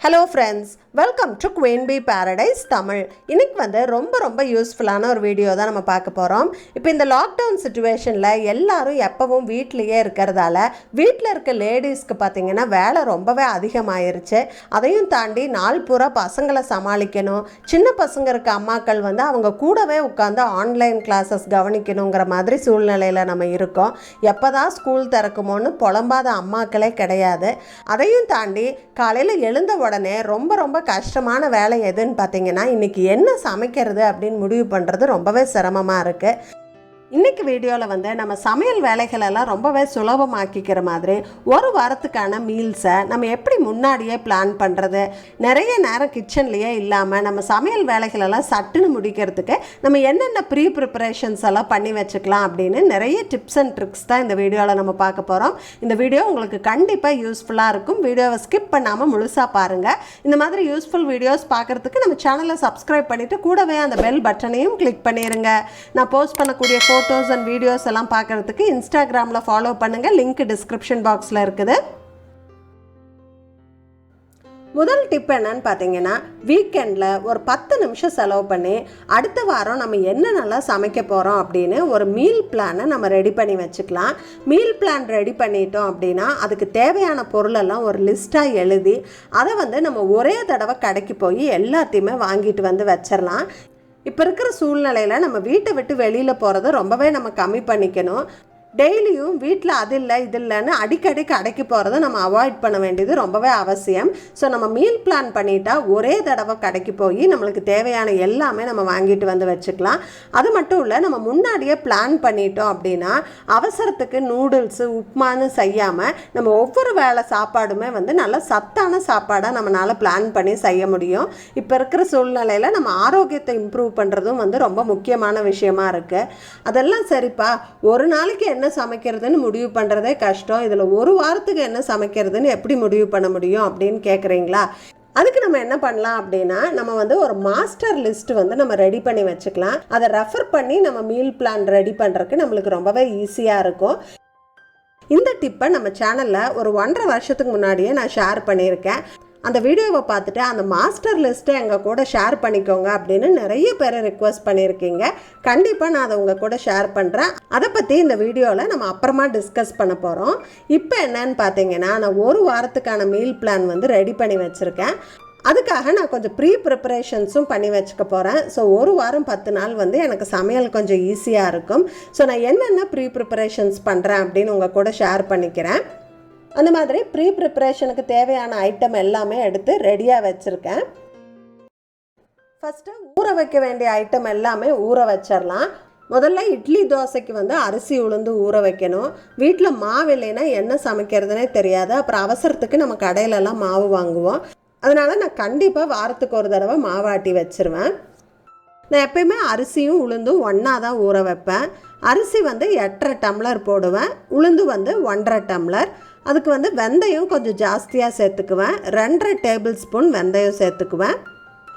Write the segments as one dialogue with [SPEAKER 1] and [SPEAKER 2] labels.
[SPEAKER 1] Hello friends, welcome to Queen Bee Paradise Tamil. இன்னைக்கு வந்து ரொம்ப யூஸ்ஃபுல்லான ஒரு வீடியோ தான் நம்ம பார்க்க போறோம். இப்போ இந்த லாக்டவுன் சிச்சுவேஷன்ல எல்லாரும் எப்பவும் வீட்லயே இருக்கறதால வீட்ல இருக்க லேடீஸ்க்கு பாத்தீங்கன்னா வேலை ரொம்பவே அதிகமாயிருச்சு. அதையும் தாண்டி நாள் பூரா பசங்களை சமாளிக்கணும். சின்ன பசங்க இருக்க அம்மாக்கள் வந்து அவங்க கூடவே உட்கார்ந்து ஆன்லைன் கிளாसेस கவனிக்கணும்ங்கற மாதிரி சூழ்நிலையில நம்ம இருக்கோம். எப்பதான் ஸ்கூல் திறக்குமோன்னு புலம்பாத அம்மாக்களே கிடையாது. அதையும் தாண்டி காலையில எழுந்த உடனே ரொம்ப கஷ்டமான வேலை எதுன்னு பார்த்தீங்கன்னா இன்னைக்கு என்ன சமைக்கிறது அப்படின்னு முடிவு பண்ணுறது ரொம்பவே சிரமமாக இருக்குது. இன்றைக்கி வீடியோவில் வந்து நம்ம சமையல் வேலைகளெல்லாம் ரொம்பவே சுலபமாக்கிக்கிற மாதிரி ஒரு வாரத்துக்கான மீல்ஸை நம்ம எப்படி முன்னாடியே பிளான் பண்ணுறது, நிறைய நேரம் கிச்சன்லேயே இல்லாமல் நம்ம சமையல் வேலைகளெல்லாம் சட்டுன்னு முடிக்கிறதுக்கு நம்ம என்னென்ன ப்ரிப்பரேஷன்ஸ் எல்லாம் பண்ணி வச்சுக்கலாம் அப்படின்னு நிறைய டிப்ஸ் அண்ட் ட்ரிக்ஸ் தான் இந்த வீடியோவில் நம்ம பார்க்க போகிறோம். இந்த வீடியோ உங்களுக்கு கண்டிப்பாக யூஸ்ஃபுல்லாக இருக்கும். வீடியோவை ஸ்கிப் பண்ணாமல் முழுசாக பாருங்கள். இந்த மாதிரி யூஸ்ஃபுல் வீடியோஸ் பார்க்குறதுக்கு நம்ம சேனலை சப்ஸ்கிரைப் பண்ணிவிட்டு கூடவே அந்த பெல் பட்டனையும் கிளிக் பண்ணிடுங்க. நான் போஸ்ட் பண்ணக்கூடிய ஃபோட்டோஸ் அண்ட் வீடியோஸ் எல்லாம் பார்க்குறதுக்கு இன்ஸ்டாகிராமில் ஃபாலோ பண்ணுங்கள். லிங்க் டிஸ்கிரிப்ஷன் பாக்ஸில் இருக்குது. முதல் டிப் என்னன்னு பார்த்தீங்கன்னா, வீக்கெண்டில் ஒரு 10 நிமிஷம் செலவு பண்ணி அடுத்த வாரம் நம்ம என்னென்னலாம் சமைக்க போகிறோம் அப்படின்னு ஒரு மீல் பிளானை நம்ம ரெடி பண்ணி வச்சுக்கலாம். மீல் பிளான் ரெடி பண்ணிட்டோம் அப்படின்னா அதுக்கு தேவையான பொருளெல்லாம் ஒரு லிஸ்ட்டாக எழுதி அதை வந்து நம்ம ஒரே தடவை கடைக்கு போய் எல்லாத்தையுமே வாங்கிட்டு வந்து வச்சிடலாம். இப்போ இருக்கிற சூழ்நிலையில் நம்ம வீட்டை விட்டு வெளியில் போகிறத ரொம்பவே நம்ம கம்மி பண்ணிக்கணும். டெய்லியும் வீட்டில் அது இல்லை இது இல்லைன்னு அடிக்கடி கடைக்கு போகிறத நம்ம அவாய்ட் பண்ண வேண்டியது ரொம்பவே அவசியம். ஸோ நம்ம மீல் பிளான் பண்ணிட்டா ஒரே தடவை கடைக்கு போய் நம்மளுக்கு தேவையான எல்லாமே நம்ம வாங்கிட்டு வந்து வச்சுக்கலாம். அது மட்டும் இல்லை, நம்ம முன்னாடியே பிளான் பண்ணிட்டோம் அப்படின்னா அவசரத்துக்கு நூடுல்ஸு உப்மான்னு செய்யாமல் நம்ம ஒவ்வொரு வேளை சாப்பாடுமே வந்து நல்ல சத்தான சாப்பாடாக நம்மளால் பிளான் பண்ணி செய்ய முடியும். இப்போ இருக்கிற சூழ்நிலையில் நம்ம ஆரோக்கியத்தை இம்ப்ரூவ் பண்ணுறதும் வந்து ரொம்ப முக்கியமான விஷயமா இருக்குது. அதெல்லாம் சரிப்பா, ஒரு நாளைக்கு என்ன சமைக்கிறதுன்னு முடிவு பண்ணுறதே கஷ்டம், இதில் ஒரு வாரத்துக்கு என்ன சமைக்கிறதுன்னு எப்படி முடிவு பண்ண முடியும் அப்படின்னு கேட்குறீங்களா? அதுக்கு நம்ம என்ன பண்ணலாம் அப்படின்னா, நம்ம வந்து ஒரு மாஸ்டர் லிஸ்ட் வந்து நம்ம ரெடி பண்ணி வச்சுக்கலாம். அதை ரெஃபர் பண்ணி நம்ம மீல் பிளான் ரெடி பண்ணுறதுக்கு நம்மளுக்கு ரொம்பவே ஈஸியாக இருக்கும். இந்த டிப்பை நம்ம சேனலில் ஒரு 1.5 வருஷத்துக்கு முன்னாடியே நான் ஷேர் பண்ணியிருக்கேன். அந்த வீடியோவை பார்த்துட்டு அந்த மாஸ்டர் லிஸ்ட்டை எங்கள் கூட ஷேர் பண்ணிக்கோங்க அப்படின்னு நிறைய பேர் ரிக்வெஸ்ட் பண்ணியிருக்கீங்க. கண்டிப்பாக நான் அதை உங்கள் கூட ஷேர் பண்ணுறேன். அதை பற்றி இந்த வீடியோவில் நம்ம அப்புறமா டிஸ்கஸ் பண்ண போகிறோம். இப்போ என்னன்னு பார்த்தீங்கன்னா, நான் ஒரு வாரத்துக்கான மீல் பிளான் வந்து ரெடி பண்ணி வச்சுருக்கேன். அதுக்காக நான் கொஞ்சம் ப்ரிப்பரேஷன்ஸும் பண்ணி வச்சுக்க போகிறேன். ஸோ ஒரு வாரம் 10 நாள் வந்து எனக்கு சமையல் கொஞ்சம் ஈஸியாக இருக்கும். ஸோ நான் என்னென்ன ப்ரிப்பரேஷன்ஸ் பண்ணுறேன் அப்படின்னு உங்கள் கூட ஷேர் பண்ணிக்கிறேன். அந்த மாதிரி ப்ரிப்பரேஷனுக்கு தேவையான ஐட்டம் எல்லாமே எடுத்து ரெடியாக வச்சுருக்கேன். ஃபஸ்ட்டு ஊற வைக்க வேண்டிய ஐட்டம் எல்லாமே ஊற வச்சிடலாம். முதல்ல இட்லி தோசைக்கு வந்து அரிசி உளுந்து ஊற வைக்கணும். வீட்டில் மாவு இல்லைன்னா என்ன சமைக்கிறதுனே தெரியாது. அப்புறம் அவசரத்துக்கு நம்ம கடையிலலாம் மாவு வாங்குவோம். அதனால் நான் கண்டிப்பாக வாரத்துக்கு ஒரு தடவை மாவாட்டி வச்சுருவேன். நான் எப்பயுமே அரிசியும் உளுந்தும் ஒன்றா தான் ஊற வைப்பேன். அரிசி வந்து 8.5 டம்ளர் போடுவேன், உளுந்து வந்து 1.5 டம்ளர். அதுக்கு வந்து வெந்தயம் கொஞ்சம் ஜாஸ்தியாக சேர்த்துக்குவேன். 2.5 டேபிள் ஸ்பூன் வெந்தயம் சேர்த்துக்குவேன்.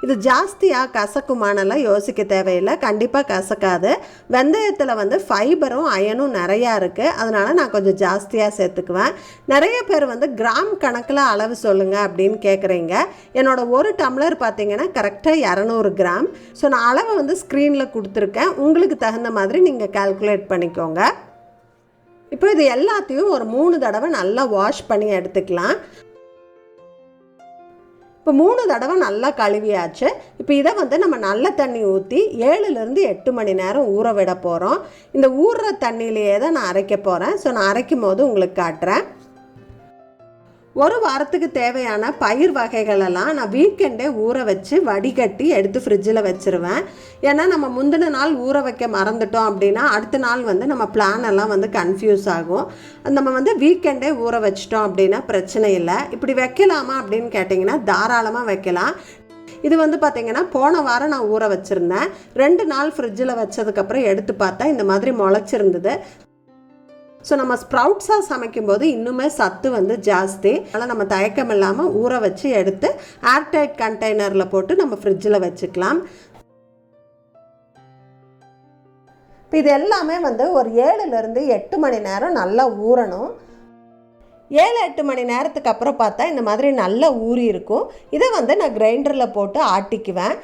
[SPEAKER 1] இது ஜாஸ்தியாக கசக்குமானெல்லாம் யோசிக்க தேவையில்லை, கண்டிப்பாக கசக்காது. வெந்தயத்தில் வந்து ஃபைபரும் அயனும் நிறையா இருக்குது, அதனால் நான் கொஞ்சம் ஜாஸ்தியாக சேர்த்துக்குவேன். நிறைய பேர் வந்து கிராம் கணக்கில் அளவு சொல்லுங்கள் அப்படின்னு கேட்குறீங்க. என்னோடய ஒரு டம்ளர் பார்த்திங்கன்னா கரெக்டாக 200 கிராம். ஸோ நான் அளவை வந்து ஸ்க்ரீனில் கொடுத்துருக்கேன், உங்களுக்கு தகுந்த மாதிரி நீங்கள் கால்குலேட் பண்ணிக்கோங்க. இப்போ இது எல்லாத்தையும் ஒரு 3 தடவை நல்லா வாஷ் பண்ணி எடுத்துக்கலாம். இப்போ 3 தடவை நல்லா கழுவியாச்சு. இப்போ இதை வந்து நம்ம நல்ல தண்ணி ஊற்றி 7லேருந்து 8 மணி நேரம் ஊற விட போகிறோம். இந்த ஊறுற தண்ணியிலேயே தான் நான் அரைக்க போகிறேன். ஸோ நான் அரைக்கும் போது உங்களுக்கு காட்டுறேன். ஒரு வாரத்துக்கு தேவையான பயிர் வகைகளெல்லாம் நான் வீக்கெண்டே ஊற வச்சு வடிகட்டி எடுத்து ஃப்ரிட்ஜில் வச்சுருவேன். ஏன்னா நம்ம முந்தின நாள் ஊற வைக்க மறந்துட்டோம் அப்படின்னா அடுத்த நாள் வந்து நம்ம பிளான் எல்லாம் வந்து கன்ஃபியூஸ் ஆகும். நம்ம வந்து வீக்கெண்டே ஊற வச்சிட்டோம் அப்படின்னா பிரச்சனை இல்லை. இப்படி வைக்கலாமா அப்படின்னு கேட்டிங்கன்னா தாராளமாக வைக்கலாம். இது வந்து பார்த்திங்கன்னா போன வாரம் நான் ஊற வச்சுருந்தேன். 2 நாள் ஃப்ரிட்ஜில் வச்சதுக்கப்புறம் எடுத்து பார்த்தா இந்த மாதிரி முளைச்சிருந்தது. ஸோ நம்ம ஸ்ப்ரவுட்ஸாக சமைக்கும்போது இன்னுமே சத்து வந்து ஜாஸ்தி. அதனால் நம்ம தயக்கம் இல்லாமல் ஊற வச்சு எடுத்து ஏர்டைட் கண்டெய்னரில் போட்டு நம்ம ஃப்ரிட்ஜில் வச்சுக்கலாம். இப்போ இது எல்லாமே வந்து ஒரு 7லேருந்து 8 மணி நேரம் நல்லா ஊறணும். 7-8 மணி நேரத்துக்கு அப்புறம் பார்த்தா இந்த மாதிரி நல்லா ஊறி இருக்கும். இதை வந்து நான் கிரைண்டரில் போட்டு ஆட்டிக்குவேன்.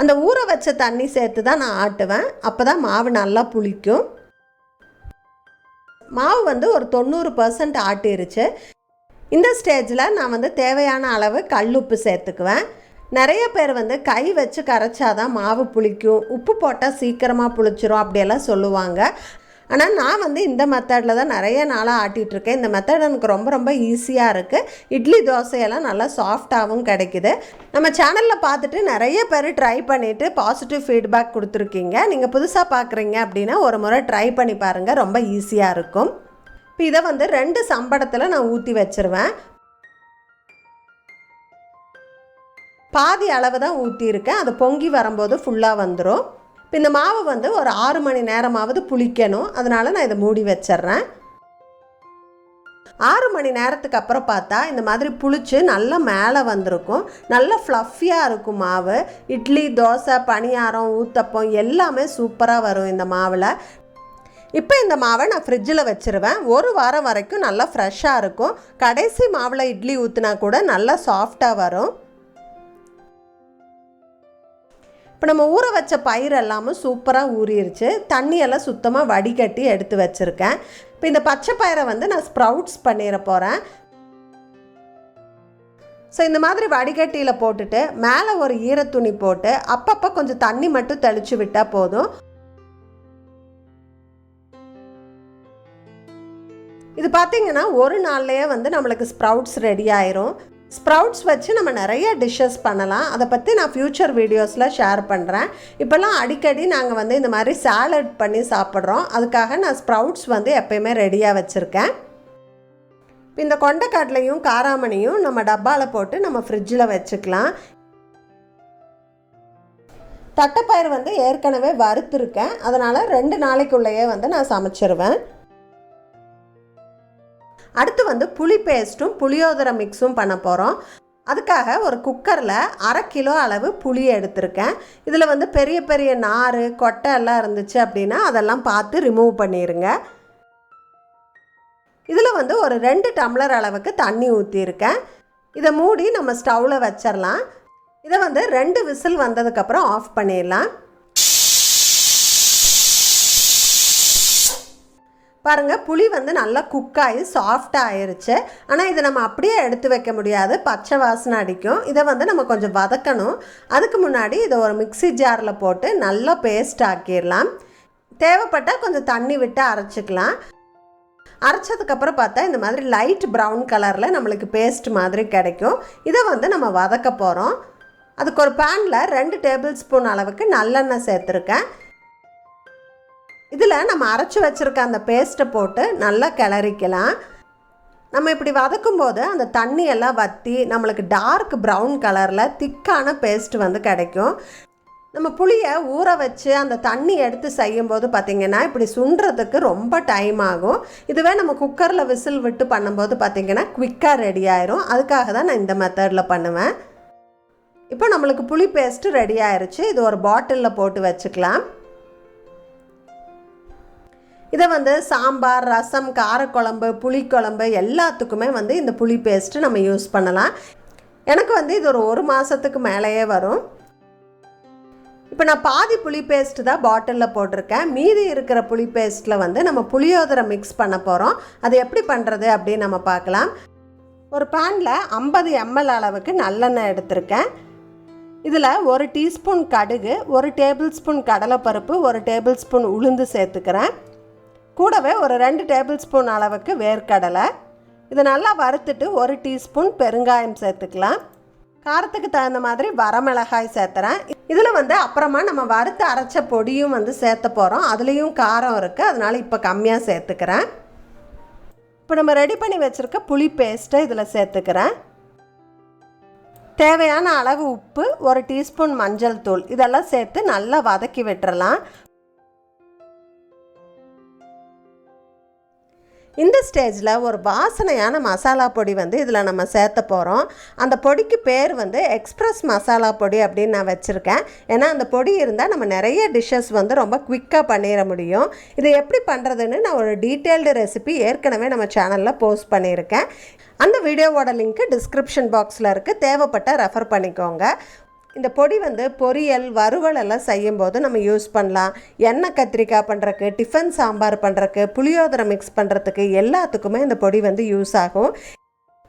[SPEAKER 1] அந்த ஊற வச்ச தண்ணி சேர்த்து தான் நான் ஆட்டுவேன். அப்போ தான் மாவு நல்லா புளிக்கும். மாவு வந்து ஒரு 90% ஆட்டிருச்சு. இந்த ஸ்டேஜில் நான் வந்து தேவையான அளவு கல்லுப்பு சேர்த்துக்குவேன். நிறைய பேர் வந்து கை வச்சு கரைச்சாதான் மாவு புளிக்கும், உப்பு போட்டால் சீக்கிரமாக புளிச்சிரும் அப்படியெல்லாம் சொல்லுவாங்க. ஆனால் நான் வந்து இந்த மெத்தடில் தான் நிறைய நாளாக ஆட்டிகிட்ருக்கேன். இந்த மெத்தட் எனக்கு ரொம்ப ரொம்ப ஈஸியாக இருக்குது. இட்லி தோசையெல்லாம் நல்லா சாஃப்டாகவும் கிடைக்குது. நம்ம சேனலில் பார்த்துட்டு நிறைய பேர் ட்ரை பண்ணிவிட்டு பாசிட்டிவ் ஃபீட்பேக் கொடுத்துருக்கீங்க. நீங்கள் புதுசாக பார்க்குறீங்க அப்படின்னா ஒரு முறை ட்ரை பண்ணி பாருங்கள், ரொம்ப ஈஸியாக இருக்கும். இப்போ இதை வந்து 2 சம்படத்தில் நான் ஊற்றி வச்சுருவேன். பாதி அளவு தான் ஊற்றியிருக்கேன். அது பொங்கி வரும்போது ஃபுல்லாக வந்துடும். இப்போ இந்த மாவு வந்து ஒரு 6 மணி நேரமாவது புளிக்கணும். அதனால் நான் இதை மூடி வச்சிட்றேன். 6 மணி நேரத்துக்கு அப்புறம் பார்த்தா இந்த மாதிரி புளிச்சு நல்லா மேலே வந்திருக்கும். நல்லா ஃப்ளஃபியாக இருக்கும் மாவு. இட்லி, தோசை, பணியாரம், ஊத்தப்பம் எல்லாமே சூப்பராக வரும் இந்த மாவில். இப்போ இந்த மாவை நான் ஃப்ரிட்ஜில் வச்சுருவேன். 1 வாரம் வரைக்கும் நல்லா ஃப்ரெஷ்ஷாக இருக்கும். கடைசி மாவில் இட்லி ஊற்றினா கூட நல்லா சாஃப்டாக வரும். இப்போ நம்ம ஊற வச்ச பயிர் எல்லாமே சூப்பராக ஊறிடுச்சு. தண்ணியெல்லாம் சுத்தமாக வடிகட்டி எடுத்து வச்சுருக்கேன். இப்போ இந்த பச்சை பயிரை வந்து நான் ஸ்ப்ரவுட்ஸ் பண்ணிட போகிறேன். ஸோ இந்த மாதிரி வடிகட்டியில் போட்டுட்டு மேலே ஒரு ஈரத்துணி போட்டு அப்பப்போ கொஞ்சம் தண்ணி மட்டும் தெளித்து விட்டால் போதும். இது பார்த்திங்கன்னா ஒரு நாள்லேயே வந்து நம்மளுக்கு ஸ்ப்ரவுட்ஸ் ரெடி ஆயிரும். ஸ்ப்ரவுட்ஸ் வச்சு நம்ம நிறைய டிஷ்ஷஸ் பண்ணலாம். அதை பற்றி நான் ஃப்யூச்சர் வீடியோஸில் ஷேர் பண்ணுறேன். இப்போல்லாம் அடிக்கடி நாங்கள் வந்து இந்த மாதிரி சாலட் பண்ணி சாப்பிட்றோம். அதுக்காக நான் ஸ்ப்ரவுட்ஸ் வந்து எப்போயுமே ரெடியாக வச்சுருக்கேன். இந்த கொண்டைக்கடலையும் காராமணியும் நம்ம டப்பாவில் போட்டு நம்ம ஃப்ரிட்ஜில் வச்சுக்கலாம். தட்டைப்பயிறு வந்து ஏற்கனவே வறுத்துருக்கேன். அதனால் 2 நாளைக்குள்ளேயே வந்து நான் சமைச்சிருவேன். அடுத்து வந்து புளி பேஸ்ட்டும் புளியோதரை மிக்ஸும் பண்ண போகிறோம். அதுக்காக ஒரு குக்கரில் 1/2 கிலோ அளவு புளி எடுத்திருக்கேன். இதில் வந்து பெரிய பெரிய நார், கொட்டை எல்லாம் இருந்துச்சு அப்படின்னா அதெல்லாம் பார்த்து ரிமூவ் பண்ணிடுங்க. இதில் வந்து ஒரு 2 டம்ளர் அளவுக்கு தண்ணி ஊற்றியிருக்கேன். இதை மூடி நம்ம ஸ்டவ்வில் வச்சிடலாம். இதை வந்து 2 விசில் வந்ததுக்கப்புறம் ஆஃப் பண்ணிடலாம். பாருங்கள், புளி வந்து நல்லா குக்காகி சாஃப்டாக ஆயிடுச்சு. ஆனால் இதை நம்ம அப்படியே எடுத்து வைக்க முடியாது, பச்சை வாசனை அடிக்கும். இதை வந்து நம்ம கொஞ்சம் வதக்கணும். அதுக்கு முன்னாடி இதை ஒரு மிக்ஸி ஜாரில் போட்டு நல்லா பேஸ்ட் ஆக்கிடலாம். தேவைப்பட்டால் கொஞ்சம் தண்ணி விட்டு அரைச்சிக்கலாம். அரைச்சதுக்கப்புறம் பார்த்தா இந்த மாதிரி லைட் ப்ரௌன் கலரில் நம்மளுக்கு பேஸ்ட் மாதிரி கிடைக்கும். இதை வந்து நம்ம வதக்க போகிறோம். அதுக்கு ஒரு பேனில் 2 டேபிள் ஸ்பூன் அளவுக்கு நல்லெண்ணெய் சேர்த்துருக்கேன். இதில் நம்ம அரைச்சி வச்சுருக்க அந்த பேஸ்ட்டை போட்டு நல்லா கிளறிக்கலாம். நம்ம இப்படி வதக்கும் போது அந்த தண்ணியெல்லாம் வற்றி நம்மளுக்கு டார்க் ப்ரௌன் கலரில் திக்கான பேஸ்ட் வந்து கிடைக்கும். நம்ம புளியை ஊற வச்சு அந்த தண்ணி எடுத்து செய்யும்போது பார்த்திங்கன்னா இப்படி சுண்டுறதுக்கு ரொம்ப டைம் ஆகும். இதுவே நம்ம குக்கரில் விசில் விட்டு பண்ணும்போது பார்த்திங்கன்னா குவிக்காக ரெடி ஆயிரும். அதுக்காக தான் நான் இந்த மெத்தடில் பண்ணுவேன். இப்போ நம்மளுக்கு புளி பேஸ்ட்டு ரெடி ஆயிடுச்சு. இது ஒரு பாட்டிலில் போட்டு வச்சுக்கலாம். இதை வந்து சாம்பார், ரசம், காரக்குழம்பு, புளிக்குழம்பு எல்லாத்துக்குமே வந்து இந்த புளி பேஸ்ட்டு நம்ம யூஸ் பண்ணலாம். எனக்கு வந்து இது ஒரு 1 மாதத்துக்கு மேலேயே வரும். இப்போ நான் பாதி புளி பேஸ்ட்டு தான் பாட்டிலில் போட்டிருக்கேன். மீதி இருக்கிற புளி பேஸ்ட்டில் வந்து நம்ம புளியோதரை மிக்ஸ் பண்ண போகிறோம். அது எப்படி பண்ணுறது அப்படின்னு நம்ம பார்க்கலாம். ஒரு பேனில் 50 ml அளவுக்கு நல்லெண்ணெய் எடுத்திருக்கேன். இதில் 1 டீஸ்பூன் கடுகு, 1 டேபிள் ஸ்பூன் கடலைப்பருப்பு, 1 டேபிள் ஸ்பூன் உளுந்து சேர்த்துக்கிறேன். கூடவே ஒரு 2 டேபிள் ஸ்பூன் அளவுக்கு வேர்க்கடலை. இதை நல்லா வறுத்துட்டு 1 டீஸ்பூன் பெருங்காயம் சேர்த்துக்கலாம். காரத்துக்கு தகுந்த மாதிரி வரமிளகாய் சேர்த்துறேன். இதில் வந்து அப்புறமா நம்ம வறுத்து அரைச்ச பொடியும் வந்து சேர்த்த போகிறோம். அதுலேயும் காரம் இருக்குது, அதனால் இப்போ கம்மியாக சேர்த்துக்கிறேன். இப்போ நம்ம ரெடி பண்ணி வச்சுருக்க புளி பேஸ்ட்டை இதில் சேர்த்துக்கிறேன். தேவையான அளவு உப்பு, 1 டீஸ்பூன் மஞ்சள் தூள் இதெல்லாம் சேர்த்து நல்லா வதக்கி விட்டுறலாம். இந்த ஸ்டேஜில் ஒரு வாசனையான மசாலா பொடி வந்து இதில் நம்ம சேர்த்த போகிறோம். அந்த பொடிக்கு பேர் வந்து எக்ஸ்பிரஸ் மசாலா பொடி அப்படின்னு நான் வச்சுருக்கேன். ஏன்னா அந்த பொடி இருந்தால் நம்ம நிறைய டிஷ்ஷஸ் வந்து ரொம்ப குவிக்காக பண்ணிட முடியும். இதை எப்படி பண்ணுறதுன்னு நான் ஒரு டீட்டெயில்டு ரெசிபி ஏற்கனவே நம்ம சேனலில் போஸ்ட் பண்ணியிருக்கேன். அந்த வீடியோவோட லிங்க்கு டிஸ்கிரிப்ஷன் பாக்ஸில் இருக்குது, தேவைப்பட்ட ரெஃபர் பண்ணிக்கோங்க. இந்த பொடி வந்து பொரியல் வறுவல் எல்லாம் செய்யும்போது நம்ம யூஸ் பண்ணலாம். எண்ணெய் கத்திரிக்காய் பண்ணுறக்கு, டிஃபன் சாம்பார் பண்ணுறக்கு, புளியோதரை மிக்ஸ் பண்ணுறதுக்கு எல்லாத்துக்குமே இந்த பொடி வந்து யூஸ் ஆகும்.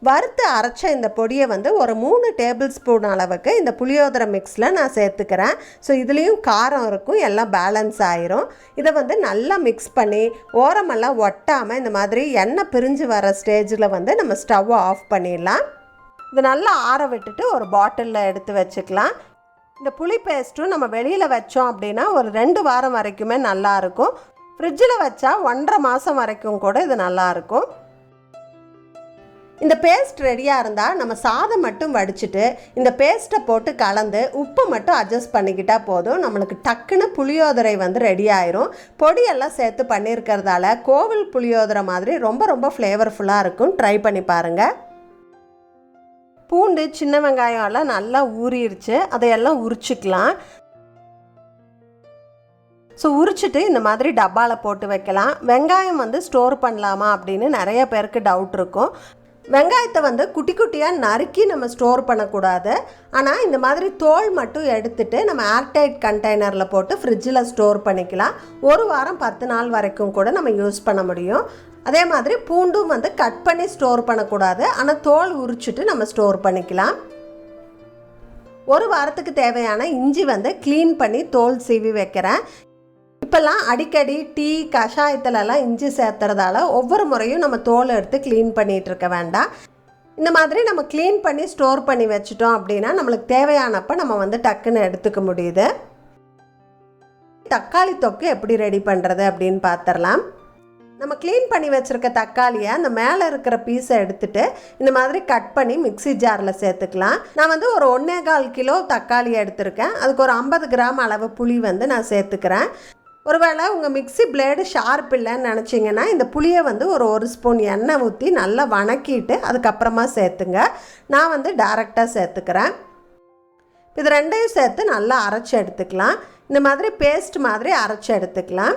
[SPEAKER 1] வறுத்து அரைச்ச இந்த பொடியை வந்து ஒரு 3 டேபிள் ஸ்பூன் அளவுக்கு இந்த புளியோதரை மிக்ஸில் நான் சேர்த்துக்கிறேன். ஸோ இதுலேயும் காரம் இருக்கும், எல்லாம் பேலன்ஸ் ஆயிரும். இதை வந்து நல்லா மிக்ஸ் பண்ணி ஓரமெல்லாம் ஒட்டாமல் இந்த மாதிரி எண்ணெய் பிரிஞ்சு வர ஸ்டேஜில் வந்து நம்ம ஸ்டவ்வை ஆஃப் பண்ணிடலாம். இது நல்லா ஆற விட்டுட்டு ஒரு பாட்டிலில் எடுத்து வச்சுக்கலாம். இந்த புளி பேஸ்ட்டும் நம்ம வெளியில் வச்சோம் அப்படின்னா ஒரு 2 வாரம் வரைக்குமே நல்லாயிருக்கும். ஃப்ரிட்ஜில் வச்சா 1.5 மாதம் வரைக்கும் கூட இது நல்லாயிருக்கும். இந்த பேஸ்ட் ரெடியாக இருந்தால் நம்ம சாதம் மட்டும் வடிச்சிட்டு இந்த பேஸ்ட்டை போட்டு கலந்து உப்பு மட்டும் அட்ஜஸ்ட் பண்ணிக்கிட்டால் போதும். நம்மளுக்கு டக்குன்னு புளியோதரை வந்து ரெடி ஆயிரும். பொடியெல்லாம் சேர்த்து பண்ணியிருக்கிறதால கோவில் புளியோதரை மாதிரி ரொம்ப ரொம்ப ஃப்ளேவர்ஃபுல்லாக இருக்கும். ட்ரை பண்ணி பாருங்கள். பூண்டு சின்ன வெங்காயம் எல்லாம் நல்லா ஊறிடுச்சு, அதையெல்லாம் உரிச்சிக்கலாம். ஸோ உரிச்சிட்டு இந்த மாதிரி டப்பாவில் போட்டு வைக்கலாம். வெங்காயம் வந்து ஸ்டோர் பண்ணலாமா அப்படின்னு நிறைய பேருக்கு டவுட் இருக்கும். வெங்காயத்தை வந்து குட்டி குட்டியாக நறுக்கி நம்ம ஸ்டோர் பண்ணக்கூடாது. ஆனால் இந்த மாதிரி தோல் மட்டும் எடுத்துட்டு நம்ம ஏர்டைட் கண்டெய்னரில் போட்டு ஃப்ரிட்ஜில் ஸ்டோர் பண்ணிக்கலாம். 1 வாரம் 10 நாள் வரைக்கும் கூட நம்ம யூஸ் பண்ண முடியும். அதே மாதிரி பூண்டும் வந்து கட் பண்ணி ஸ்டோர் பண்ணக்கூடாது, ஆனால் தோல் உரிச்சிட்டு நம்ம ஸ்டோர் பண்ணிக்கலாம். 1 வாரத்துக்கு தேவையான இஞ்சி வந்து க்ளீன் பண்ணி தோல் சீவி வைக்கிறேன். இப்போல்லாம் அடிக்கடி டீ கஷாயத்துலலாம் இஞ்சி சேர்த்துறதால ஒவ்வொரு முறையும் நம்ம தோலை எடுத்து க்ளீன் பண்ணிகிட்டு இருக்க வேண்டாம். இந்த மாதிரி நம்ம க்ளீன் பண்ணி ஸ்டோர் பண்ணி வச்சுட்டோம் அப்படின்னா நம்மளுக்கு தேவையானப்போ நம்ம வந்து டக்குன்னு எடுத்துக்க முடியுது. தக்காளி தொக்கு எப்படி ரெடி பண்ணுறது அப்படின்னு பார்த்துடலாம். நம்ம க்ளீன் பண்ணி வச்சுருக்க தக்காளியை அந்த மேலே இருக்கிற பீஸை எடுத்துகிட்டு இந்த மாதிரி கட் பண்ணி மிக்ஸி ஜாரில் சேர்த்துக்கலாம். நான் வந்து ஒரு 1.25 கிலோ தக்காளி எடுத்திருக்கேன். அதுக்கு ஒரு 50 கிராம் அளவு புளி வந்து நான் சேர்த்துக்கிறேன். ஒருவேளை உங்கள் மிக்ஸி பிளேடு ஷார்ப் இல்லைன்னு நினச்சிங்கன்னா இந்த புளியை வந்து ஒரு ஸ்பூன் எண்ணெய் ஊற்றி நல்லா வணக்கிட்டு அதுக்கப்புறமா சேர்த்துங்க. நான் வந்து டைரெக்டாக சேர்த்துக்கிறேன். இது ரெண்டையும் சேர்த்து நல்லா அரைச்சி எடுத்துக்கலாம். இந்த மாதிரி பேஸ்ட் மாதிரி அரைச்சி எடுத்துக்கலாம்.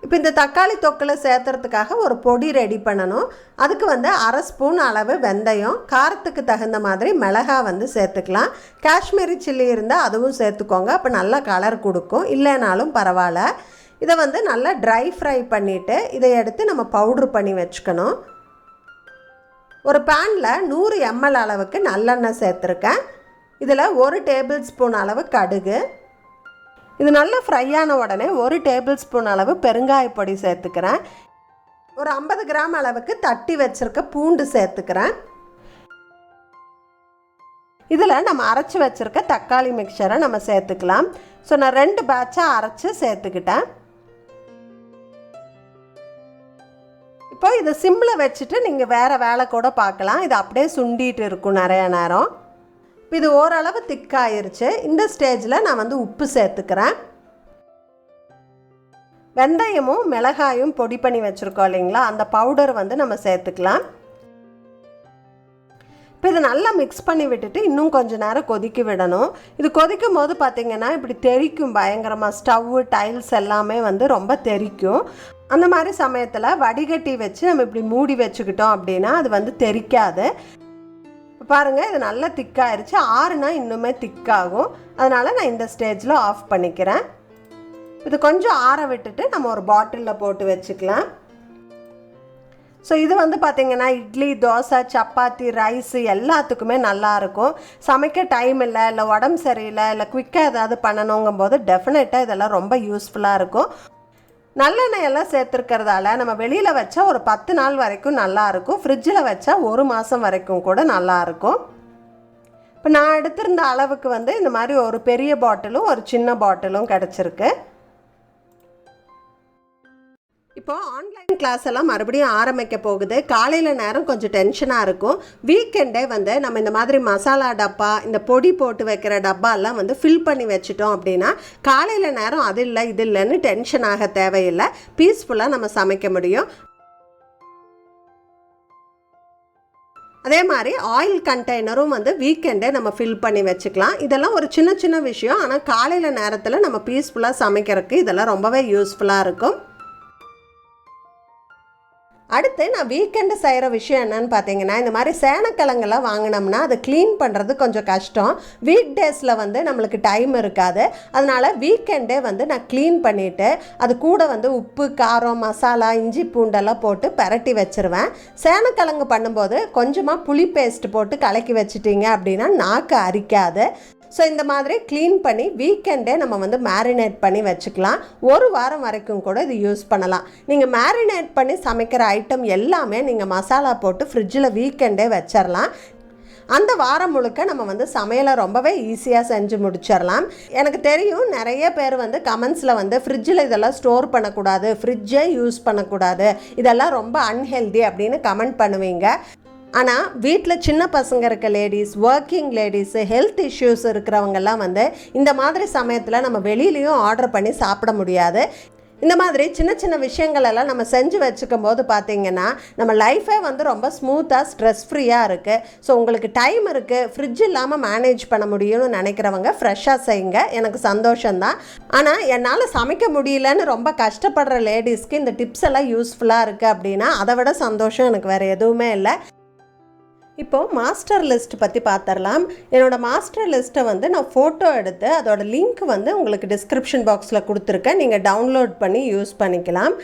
[SPEAKER 1] இப்போ இந்த தக்காளி தொக்கில் சேர்த்துறதுக்காக ஒரு பொடி ரெடி பண்ணணும். அதுக்கு வந்து 1/2 ஸ்பூன் அளவு வெந்தயம், காரத்துக்கு தகுந்த மாதிரி மிளகாய் வந்து சேர்த்துக்கலாம். காஷ்மீரி சில்லி இருந்தால் அதுவும் சேர்த்துக்கோங்க, அப்போ நல்லா கலர் கொடுக்கும். இல்லைனாலும் பரவாயில்ல. இதை வந்து நல்லா ட்ரை ஃப்ரை பண்ணிவிட்டு இதை எடுத்து நம்ம பவுட்ரு பண்ணி வச்சுக்கணும். ஒரு பேனில் 100 ml அளவுக்கு நல்லெண்ணெய் சேர்த்துருக்கேன். இதில் 1 டேபிள் ஸ்பூன் அளவு கடுகு. இது நல்லா ஃப்ரை ஆன உடனே 1 டேபிள் ஸ்பூன் அளவு பெருங்காய பொடி சேர்த்துக்கிறேன். ஒரு 50 கிராம் அளவுக்கு தட்டி வச்சுருக்க பூண்டு சேர்த்துக்கிறேன். இதில் நம்ம அரைச்சி வச்சுருக்க தக்காளி மிக்சரை நம்ம சேர்த்துக்கலாம். ஸோ நான் 2 பேட்சாக அரைச்சி சேர்த்துக்கிட்டேன். இப்போ இதை சிம்மில் வச்சுட்டு நீங்கள் வேறு வேலை கூட பார்க்கலாம். இது அப்படியே சுண்டிட்டு இருக்கும் நிறைய நேரம். இப்போ இது ஓரளவு திக்காயிருச்சு. இந்த ஸ்டேஜில் நான் வந்து உப்பு சேர்த்துக்கிறேன். வெந்தயமும் மிளகாயும் பொடி பண்ணி வச்சுருக்கோம் இல்லைங்களா, அந்த பவுடர் வந்து நம்ம சேர்த்துக்கலாம். இப்போ இதை நல்லா மிக்ஸ் பண்ணி விட்டுட்டு இன்னும் கொஞ்சம் நேரம் கொதிக்க விடணும். இது கொதிக்கும் போது பார்த்திங்கன்னா இப்படி தெறிக்கும் பயங்கரமாக. ஸ்டவ்வு டைல்ஸ் எல்லாமே வந்து ரொம்ப தெறிக்கும். அந்த மாதிரி சமயத்தில் வடிகட்டி வச்சு நம்ம இப்படி மூடி வச்சுக்கிட்டோம் அப்படின்னா அது வந்து தெறிக்காது. பாருங்கள், இது நல்லா திக்காயிருச்சு. ஆறுனா இன்னுமே திக்காகும். அதனால் நான் இந்த ஸ்டேஜில் ஆஃப் பண்ணிக்கிறேன். இது கொஞ்சம் ஆற விட்டுட்டு நம்ம ஒரு பாட்டிலில் போட்டு வச்சுக்கலாம். ஸோ இது வந்து பார்த்திங்கன்னா இட்லி, தோசை, சப்பாத்தி, ரைஸு எல்லாத்துக்குமே நல்லாயிருக்கும். சமைக்க டைம் இல்லை, இல்லை உடம்பு சரியில்லை, இல்லை குயிக்காக ஏதாவது பண்ணணுங்கும் போது டெஃபினட்டாக இதெல்லாம் ரொம்ப யூஸ்ஃபுல்லாக இருக்கும். நல்லெண்ணெய் எல்லாம் சேர்த்துருக்கிறதால நம்ம வெளியில் வச்சா ஒரு 10 நாள் வரைக்கும் நல்லாயிருக்கும். ஃப்ரிட்ஜில் வச்சா 1 மாதம் வரைக்கும் கூட நல்லாயிருக்கும். இப்போ நான் எடுத்திருந்த அளவுக்கு வந்து இந்த மாதிரி ஒரு பெரிய பாட்டிலும் ஒரு சின்ன பாட்டிலும் கிடச்சிருக்கு. இப்போது ஆன்லைன் கிளாஸ் எல்லாம் மறுபடியும் ஆரம்பிக்க போகுது. காலையில் நேரம் கொஞ்சம் டென்ஷனாக இருக்கும். வீக்கெண்டே வந்து நம்ம இந்த மாதிரி மசாலா டப்பா, இந்த பொடி போட்டு வைக்கிற டப்பாலாம் வந்து ஃபில் பண்ணி வச்சுட்டோம் அப்படின்னா காலையில் நேரம் அது இல்லை இது இல்லைன்னு டென்ஷன் ஆக தேவையில்லை. பீஸ்ஃபுல்லாக நம்ம சமைக்க முடியும். அதே மாதிரி ஆயில் கண்டெய்னரும் வந்து வீக்கெண்டே நம்ம ஃபில் பண்ணி வச்சுக்கலாம். இதெல்லாம் ஒரு சின்ன சின்ன விஷயம், ஆனால் காலையில் நேரத்தில் நம்ம பீஸ்ஃபுல்லாக சமைக்கிறதுக்கு இதெல்லாம் ரொம்பவே யூஸ்ஃபுல்லாக இருக்கும். அடுத்து நான் வீக்கெண்டு செய்கிற விஷயம் என்னன்னு பார்த்தீங்கன்னா, இந்த மாதிரி சேனக்கிழங்கெல்லாம் வாங்கினோம்னா அதை க்ளீன் பண்ணுறது கொஞ்சம் கஷ்டம். வீக் டேஸில் வந்து நம்மளுக்கு டைம் இருக்காது. அதனால் வீக்கெண்டே வந்து நான் க்ளீன் பண்ணிவிட்டு அது கூட வந்து உப்பு, காரம், மசாலா, இஞ்சி பூண்டெல்லாம் போட்டு பரட்டி வச்சுருவேன். சேனக்கிழங்கு பண்ணும்போது கொஞ்சமாக புளி பேஸ்ட் போட்டு கலக்கி வச்சிட்டிங்க அப்படின்னா நாக்கு அரிக்காது. ஸோ இந்த மாதிரி க்ளீன் பண்ணி வீக்கெண்டே நம்ம வந்து மேரினேட் பண்ணி வச்சுக்கலாம். ஒரு வாரம் வரைக்கும் கூட இது யூஸ் பண்ணலாம். நீங்கள் மேரினேட் பண்ணி சமைக்கிற ஐட்டம் எல்லாமே நீங்கள் மசாலா போட்டு ஃப்ரிட்ஜில் வீக்கெண்டே வச்சிடலாம். அந்த வாரம் முழுக்க நம்ம வந்து சமையலை ரொம்பவே ஈஸியாக செஞ்சு முடிச்சிடலாம். எனக்கு தெரியும் நிறைய பேர் வந்து கமெண்ட்ஸில் வந்து ஃப்ரிட்ஜில் இதெல்லாம் ஸ்டோர் பண்ணக்கூடாது, ஃப்ரிட்ஜே யூஸ் பண்ணக்கூடாது, இதெல்லாம் ரொம்ப அன்ஹெல்தி அப்படின்னு கமெண்ட் பண்ணுவீங்க. ஆனால் வீட்டில் சின்ன பசங்க இருக்க ladies, working ladies, health issues இருக்கிறவங்கெல்லாம் வந்து இந்த மாதிரி சமயத்தில் நம்ம வெளியிலையும் ஆர்டர் பண்ணி சாப்பிட முடியாது. இந்த மாதிரி சின்ன சின்ன விஷயங்களெல்லாம் நம்ம செஞ்சு வச்சுக்கும் போது பார்த்திங்கன்னா நம்ம லைஃபே வந்து ரொம்ப ஸ்மூத்தாக ஸ்ட்ரெஸ் ஃப்ரீயாக இருக்குது. ஸோ உங்களுக்கு டைம் இருக்குது, ஃப்ரிட்ஜ் இல்லாமல் மேனேஜ் பண்ண முடியும்னு நினைக்கிறவங்க ஃப்ரெஷ்ஷாக செய்யுங்க, எனக்கு சந்தோஷம்தான். ஆனால் என்னால் சமைக்க முடியலன்னு ரொம்ப கஷ்டப்படுற லேடிஸ்க்கு இந்த டிப்ஸ் எல்லாம் யூஸ்ஃபுல்லாக இருக்குது அப்படின்னா அதை விட சந்தோஷம் எனக்கு வேறு எதுவுமே இல்லை. இப்போது மாஸ்டர் லிஸ்ட் பற்றி பார்த்துடலாம். என்னோடய மாஸ்டர் லிஸ்ட்டை வந்து நான் ஃபோட்டோ எடுத்து அதோட லிங்க் வந்து உங்களுக்கு டிஸ்கிரிப்ஷன் பாக்ஸில் கொடுத்துருக்கேன், நீங்கள் டவுன்லோட் பண்ணி யூஸ் பண்ணிக்கலாம்.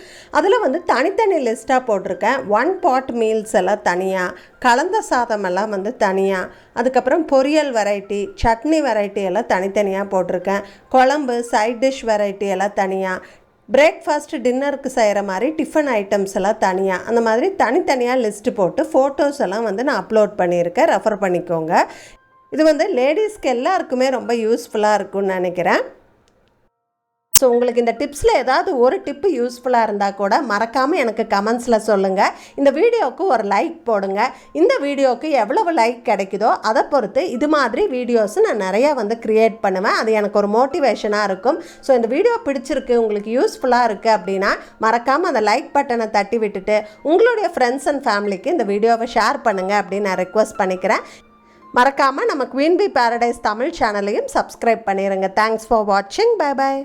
[SPEAKER 1] அதில் வந்து தனித்தனி லிஸ்ட்டாக போட்டிருக்கேன். 1 பாட் மீல்ஸ் எல்லாம் தனியாக, கலந்த சாதம் எல்லாம் வந்து தனியாக, அதுக்கப்புறம் பொரியல் வெரைட்டி, சட்னி வெரைட்டி எல்லாம் தனித்தனியாக போட்டிருக்கேன். குழம்பு, சைட் டிஷ் வெரைட்டி எல்லாம் தனியாக, பிரேக்ஃபாஸ்ட் டின்னருக்கு செய்கிற மாதிரி டிஃபன் ஐட்டம்ஸ் எல்லாம் தனியாக, அந்த மாதிரி தனித்தனியாக லிஸ்ட்டு போட்டு ஃபோட்டோஸ் எல்லாம் வந்து நான் அப்லோட் பண்ணியிருக்கேன், ரெஃபர் பண்ணிக்கோங்க. இது வந்து லேடிஸ்க்கு எல்லாருக்குமே ரொம்ப யூஸ்ஃபுல்லாக இருக்கும்னு நினைக்கிறேன். ஸோ உங்களுக்கு இந்த டிப்ஸில் ஏதாவது ஒரு டிப்பு யூஸ்ஃபுல்லாக இருந்தால் கூட மறக்காமல் எனக்கு கமெண்ட்ஸில் சொல்லுங்கள். இந்த வீடியோவுக்கு ஒரு லைக் போடுங்க. இந்த வீடியோவுக்கு எவ்வளவு லைக் கிடைக்குதோ அதை பொறுத்து இது மாதிரி வீடியோஸ் நான் நிறையா வந்து க்ரியேட் பண்ணுவேன். அது எனக்கு ஒரு மோட்டிவேஷனாக இருக்கும். ஸோ இந்த வீடியோ பிடிச்சிருக்கு, உங்களுக்கு யூஸ்ஃபுல்லாக இருக்குது அப்படின்னா மறக்காமல் அந்த லைக் பட்டனை தட்டி விட்டுட்டு உங்களுடைய ஃப்ரெண்ட்ஸ் அண்ட் ஃபேமிலிக்கு இந்த வீடியோவை ஷேர் பண்ணுங்கள் அப்படின்னு நான் ரெக்வஸ்ட் பண்ணிக்கிறேன். மறக்காமல் நம்ம குயின் பி பேரடைஸ் தமிழ் சேனலையும் சப்ஸ்கிரைப் பண்ணிடுங்க. தேங்க்ஸ் ஃபார் வாட்சிங். Bye bye.